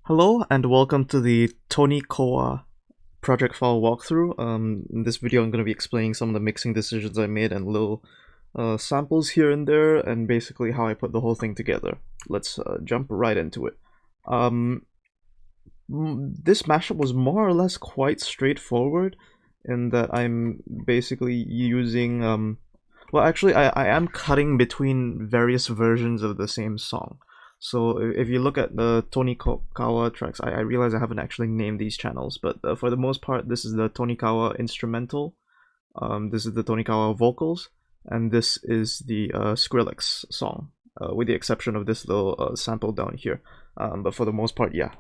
Hello and welcome to the Tonikowa project file walkthrough. In this video I'm going to be explaining some of the mixing decisions I made and little samples here and there and basically how I put the whole thing together. Let's jump right into it. This mashup was more or less quite straightforward in that I'm basically using well actually I am cutting between various versions of the same song. So if you look at the Tonikowa tracks, I realize I haven't actually named these channels, but for the most part, this is the Tonikowa instrumental, this is the Tonikowa vocals, and this is the Skrillex song, with the exception of this little sample down here. But for the most part, yeah,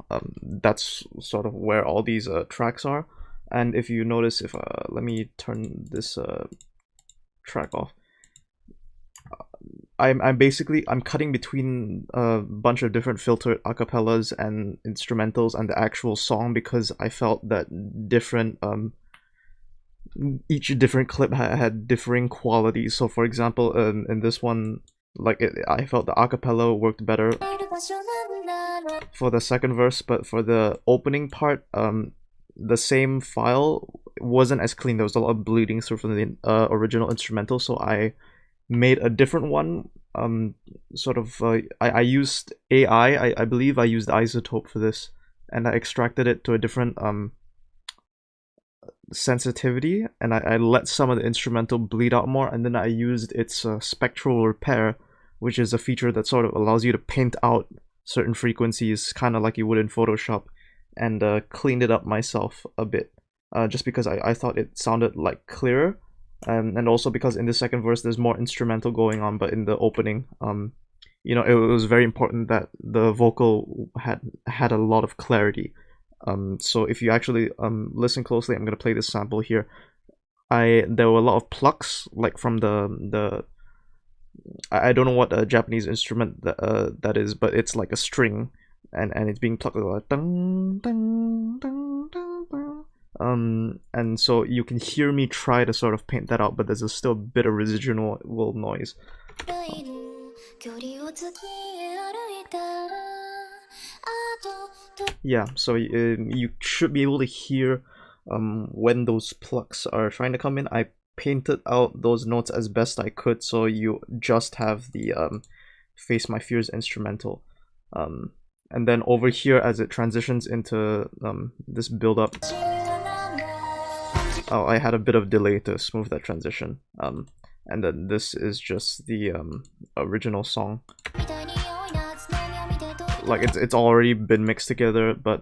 that's sort of where all these tracks are. And if you notice, if let me turn this track off. I'm cutting between a bunch of different filtered acapellas and instrumentals and the actual song because I felt that each different clip had differing qualities. So for example, in this one, I felt the acapella worked better for the second verse, but for the opening part, the same file wasn't as clean. There was a lot of bleeding through from the original instrumental, so I made a different one. I used AI. I believe I used Isotope for this, and I extracted it to a different sensitivity, and I let some of the instrumental bleed out more, and then I used its spectral repair, which is a feature that sort of allows you to paint out certain frequencies, kind of like you would in Photoshop, and cleaned it up myself a bit, just because I thought it sounded like clearer. And also because in the second verse there's more instrumental going on, but in the opening, it was very important that the vocal had a lot of clarity. So if you actually listen closely, I'm gonna play this sample here. There were a lot of plucks, like from the I don't know what a Japanese instrument that is, but it's like a string, and it's being plucked like dun, dun, dun, dun, dun. And so you can hear me try to sort of paint that out, but there's still a bit of residual noise. Yeah, so you should be able to hear when those plucks are trying to come in. I painted out those notes as best I could, so you just have the Face My Fears instrumental. And then over here, as it transitions into this build-up, oh, I had a bit of delay to smooth that transition. And then this is just the original song. Like it's already been mixed together, but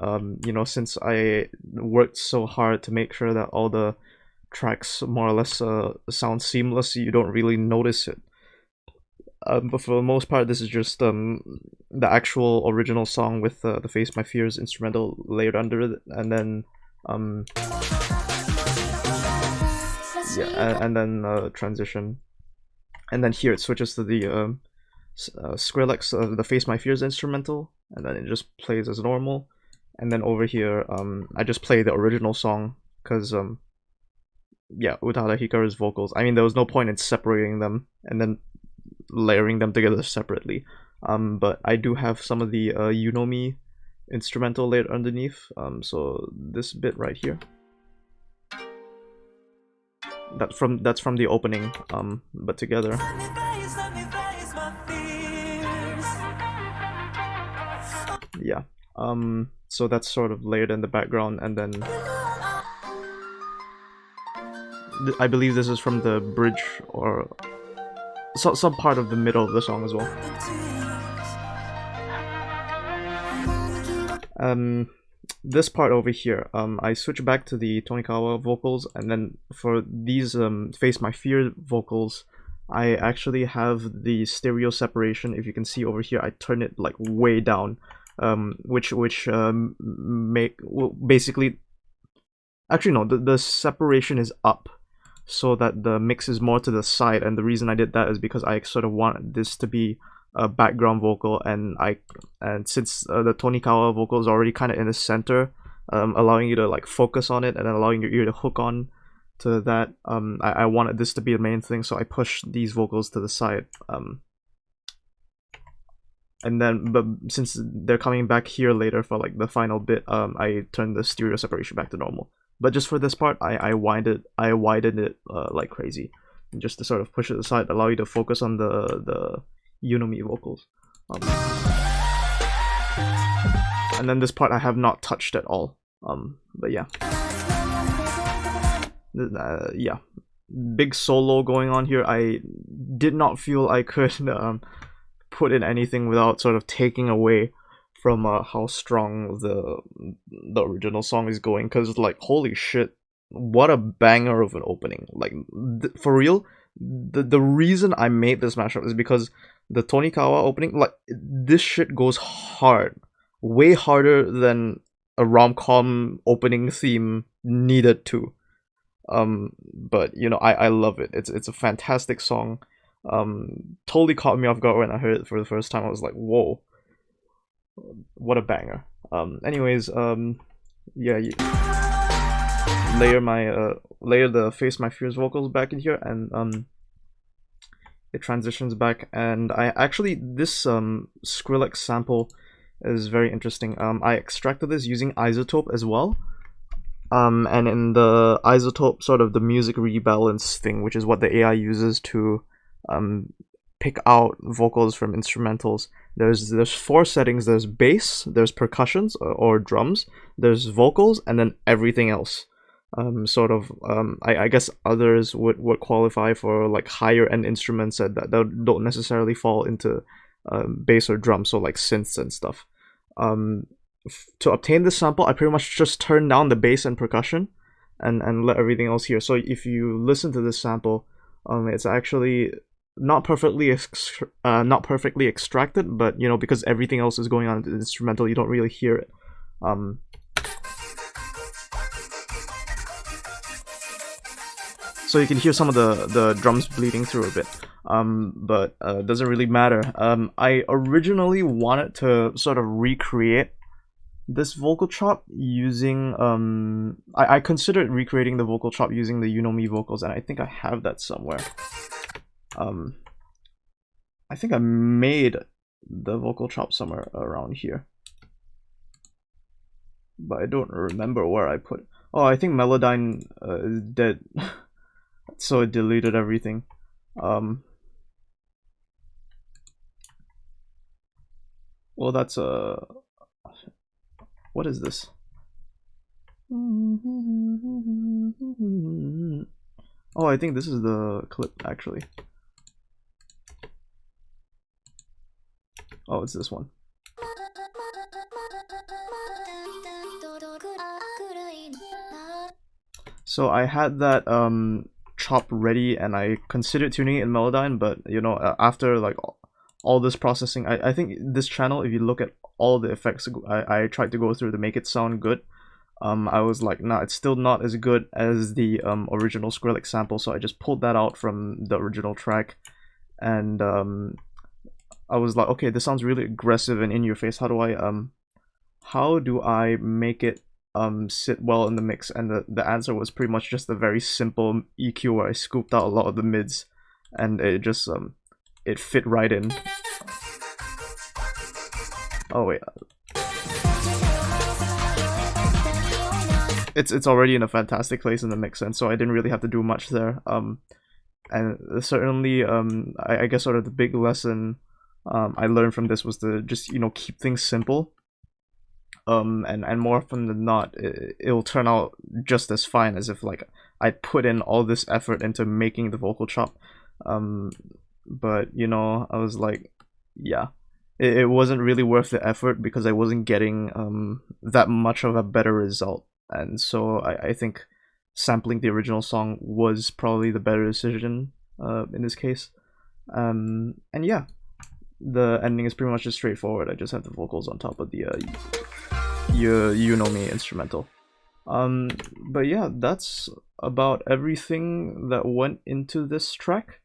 since I worked so hard to make sure that all the tracks more or less sound seamless, you don't really notice it. But for the most part, this is just the actual original song with the Face My Fears instrumental layered under it, and then yeah, and then transition, and then here it switches to the Skrillex, the Face My Fears instrumental, and then it just plays as normal. And then over here, I just play the original song because yeah, Utada Hikaru's vocals. I mean, there was no point in separating them and then layering them together separately. But I do have some of the Unomi instrumental layered underneath. So this bit right here. That's from the opening, but together. Yeah. So that's sort of layered in the background, and then I believe this is from the bridge or some part of the middle of the song as well. This part over here, I switch back to the Tonikowa vocals, and then for these Face My Fear vocals, I actually have the stereo separation. If you can see over here, I turn it like way down, which basically, actually no, the separation is up, so that the mix is more to the side. And the reason I did that is because I sort of want this to be a background vocal, and since the Tonikowa vocal is already kind of in the center, allowing you to like focus on it and then allowing your ear to hook on to that, I wanted this to be the main thing, so I pushed these vocals to the side. and then but since they're coming back here later for like the final bit, I turned the stereo separation back to normal. But just for this part, I widened it like crazy, just to sort of push it aside, allow you to focus on the Unomi vocals. And then this part I have not touched at all. But yeah. Yeah. Big solo going on here. I did not feel I could put in anything without sort of taking away from how strong the original song is going, because like holy shit, what a banger of an opening. Like for real, the reason I made this mashup is because the Tonikawa opening, like this shit goes hard, way harder than a rom-com opening theme needed to. But you know, I love it. It's a fantastic song. Totally caught me off guard when I heard it for the first time. I was like, whoa, what a banger. Anyways, yeah, layer the Face My Fears vocals back in here, and it transitions back. And I actually, this Skrillex sample is very interesting. I extracted this using Isotope as well. And in the Isotope, sort of the music rebalance thing, which is what the AI uses to pick out vocals from instrumentals. There's 4 settings. There's bass, there's percussions or drums, there's vocals, and then everything else. I guess others would qualify for like higher end instruments that don't necessarily fall into bass or drums, so like synths and stuff. To obtain this sample, I pretty much just turned down the bass and percussion and let everything else hear. So if you listen to this sample, it's actually not perfectly extracted, but you know, because everything else is going on in the instrumental, you don't really hear it. So you can hear some of the drums bleeding through a bit, but it doesn't really matter. I originally wanted to sort of recreate this vocal chop using I considered recreating the vocal chop using the Unomi vocals, and I think I have that somewhere. I think I made the vocal chop somewhere around here, but I don't remember where I put it. Oh, I think Melodyne is dead, so it deleted everything. Well, that's what is this? Oh, I think this is the clip, actually. Oh, it's this one. So I had that chop ready, and I considered tuning it in Melodyne, but you know, after like all this processing, I think this channel, if you look at all the effects I tried to go through to make it sound good, I was like, nah, it's still not as good as the original Skrillex sample, so I just pulled that out from the original track, and I was like, okay, this sounds really aggressive and in your face. How do I make it sit well in the mix? And the answer was pretty much just a very simple EQ where I scooped out a lot of the mids, and it just it fit right in. Oh wait, it's already in a fantastic place in the mix, and so I didn't really have to do much there. And certainly, I guess sort of the big lesson I learned from this was to just, you know, keep things simple. And more often than not, it'll turn out just as fine as if like I put in all this effort into making the vocal chop. But you know, I was like, yeah, it wasn't really worth the effort because I wasn't getting that much of a better result. And so I think sampling the original song was probably the better decision in this case. And yeah, the ending is pretty much just straightforward. I just have the vocals on top of the you know me instrumental. But yeah, that's about everything that went into this track.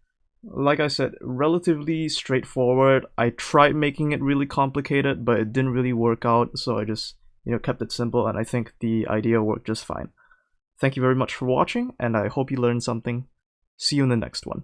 Like I said, relatively straightforward. I tried making it really complicated, but it didn't really work out, so I just, you know, kept it simple, and I think the idea worked just fine. Thank you very much for watching, and I hope you learned something. See you in the next one.